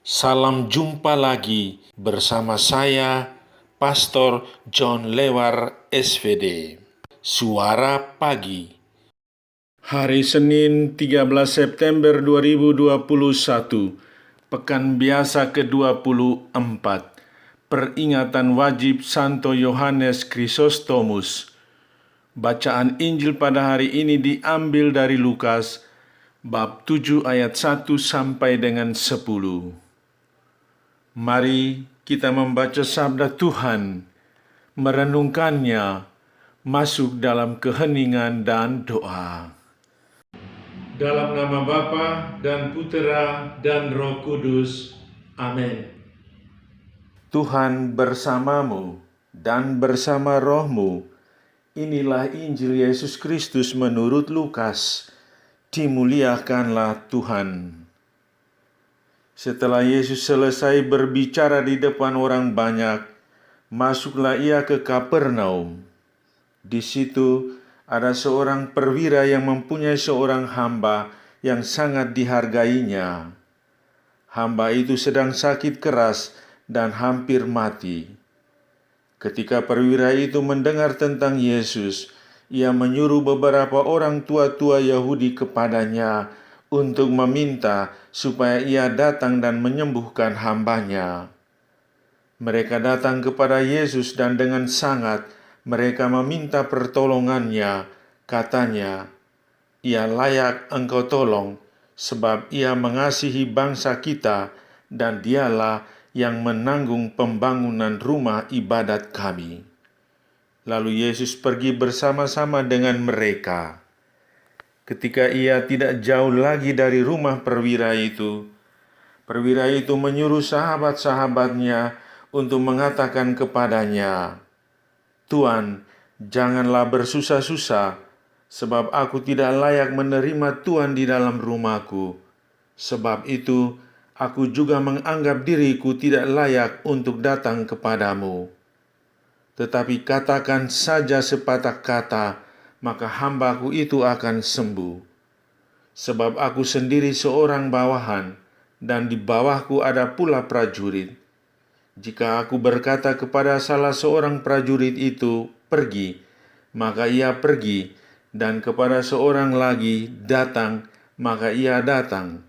Salam jumpa lagi bersama saya, Pastor John Lewar SVD. Suara Pagi. Hari Senin 13 September 2021, Pekan Biasa ke-24, Peringatan Wajib Santo Yohanes Chrysostomus. Bacaan Injil pada hari ini diambil dari Lukas, bab 7 ayat 1 sampai dengan 10. Mari kita membaca sabda Tuhan, merenungkannya, masuk dalam keheningan dan doa. Dalam nama Bapa dan Putera dan Roh Kudus. Amin. Tuhan bersamamu dan bersama rohmu. Inilah Injil Yesus Kristus menurut Lukas. Dimuliakanlah Tuhan. Setelah Yesus selesai berbicara di depan orang banyak, masuklah ia ke Kapernaum. Di situ ada seorang perwira yang mempunyai seorang hamba yang sangat dihargainya. Hamba itu sedang sakit keras dan hampir mati. Ketika perwira itu mendengar tentang Yesus, ia menyuruh beberapa orang tua-tua Yahudi kepadanya untuk meminta supaya ia datang dan menyembuhkan hambanya. Mereka datang kepada Yesus dan dengan sangat mereka meminta pertolongannya. Katanya, "Ia layak engkau tolong, sebab ia mengasihi bangsa kita dan dialah yang menanggung pembangunan rumah ibadat kami." Lalu Yesus pergi bersama-sama dengan mereka. Ketika ia tidak jauh lagi dari rumah perwira itu menyuruh sahabat-sahabatnya untuk mengatakan kepadanya, "Tuan, janganlah bersusah-susah, sebab aku tidak layak menerima Tuan di dalam rumahku. Sebab itu, aku juga menganggap diriku tidak layak untuk datang kepadamu. Tetapi katakan saja sepatah kata, maka hambaku itu akan sembuh. Sebab aku sendiri seorang bawahan, dan di bawahku ada pula prajurit. Jika aku berkata kepada salah seorang prajurit itu, 'Pergi,' maka ia pergi, dan kepada seorang lagi, 'Datang,' maka ia datang.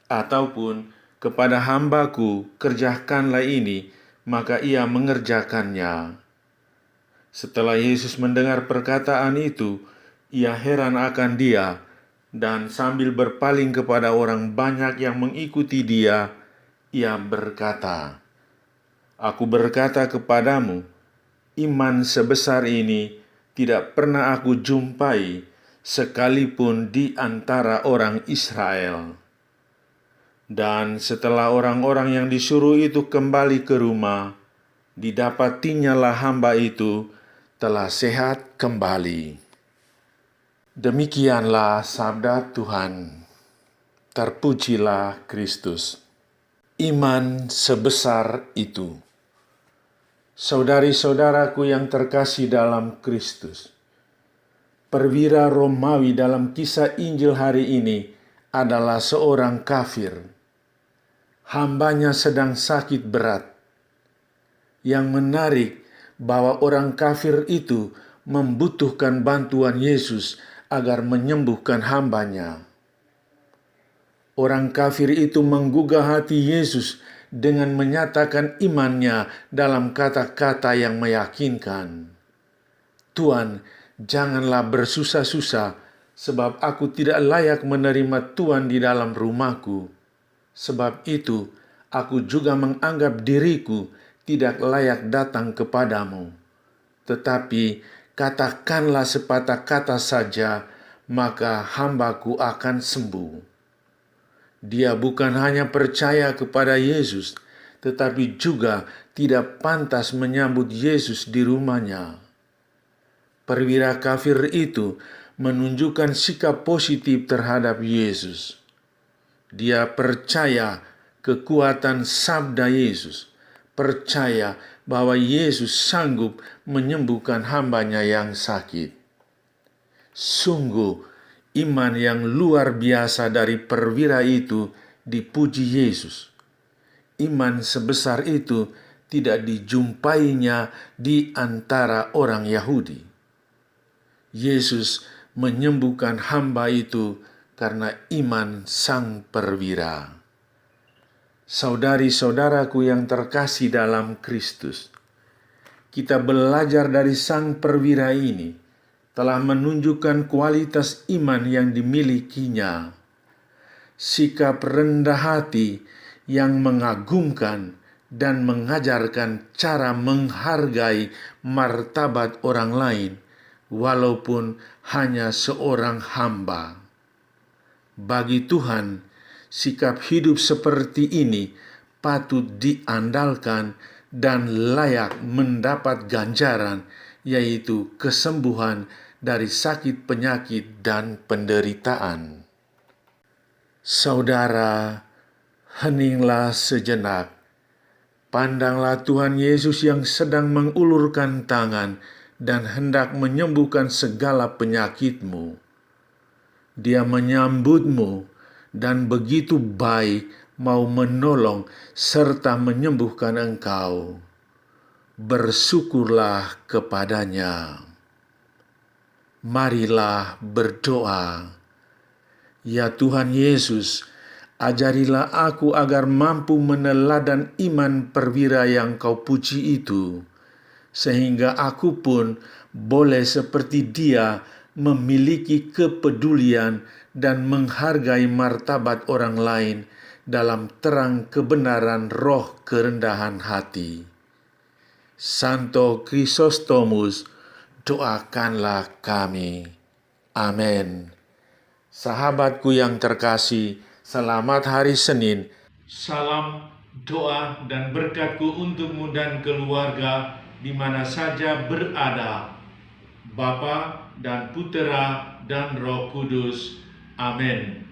Ataupun kepada hambaku, 'Kerjakanlah ini,' maka ia mengerjakannya." Setelah Yesus mendengar perkataan itu, ia heran akan dia, dan sambil berpaling kepada orang banyak yang mengikuti dia, ia berkata, "Aku berkata kepadamu, iman sebesar ini tidak pernah aku jumpai sekalipun di antara orang Israel." Dan setelah orang-orang yang disuruh itu kembali ke rumah, didapatinya hamba itu telah sehat kembali. Demikianlah sabda Tuhan. Terpujilah Kristus. Iman sebesar itu. Saudari-saudaraku yang terkasih dalam Kristus, perwira Romawi dalam kisah Injil hari ini adalah seorang kafir. Hambanya sedang sakit berat. Yang menarik bahwa orang kafir itu membutuhkan bantuan Yesus agar menyembuhkan hambanya. Orang kafir itu menggugah hati Yesus dengan menyatakan imannya dalam kata-kata yang meyakinkan. "Tuan, janganlah bersusah-susah, sebab aku tidak layak menerima Tuan di dalam rumahku. Sebab itu, aku juga menganggap diriku tidak layak datang kepadamu. Tetapi katakanlah sepatah kata saja, maka hambaku akan sembuh." Dia bukan hanya percaya kepada Yesus, tetapi juga tidak pantas menyambut Yesus di rumahnya. Perwira kafir itu menunjukkan sikap positif terhadap Yesus. Dia percaya kekuatan sabda Yesus, percaya bahwa Yesus sanggup menyembuhkan hambanya yang sakit. Sungguh, iman yang luar biasa dari perwira itu dipuji Yesus. iman sebesar itu tidak dijumpainya di antara orang Yahudi. Yesus menyembuhkan hamba itu karena iman sang perwira. Saudari-saudaraku yang terkasih dalam Kristus, kita belajar dari sang perwira ini telah menunjukkan kualitas iman yang dimilikinya. Sikap rendah hati yang mengagumkan dan mengajarkan cara menghargai martabat orang lain, walaupun hanya seorang hamba. Bagi Tuhan, sikap hidup seperti ini patut diandalkan dan layak mendapat ganjaran, yaitu kesembuhan dari sakit penyakit dan penderitaan. Saudara, heninglah sejenak. Pandanglah Tuhan Yesus yang sedang mengulurkan tangan dan hendak menyembuhkan segala penyakitmu. Dia menyambutmu dan begitu baik mau menolong serta menyembuhkan engkau. Bersyukurlah kepadanya. Marilah berdoa. Ya Tuhan Yesus, ajarilah aku agar mampu meneladan iman perwira yang Kau puji itu, sehingga aku pun boleh seperti dia memiliki kepedulian dan menghargai martabat orang lain dalam terang kebenaran roh kerendahan hati. Santo Chrysostomus, doakanlah kami. Amin. Sahabatku yang terkasih, selamat hari Senin. Salam doa dan berkatku untukmu dan keluarga di mana saja berada. Bapa dan Putera dan Roh Kudus. Amin.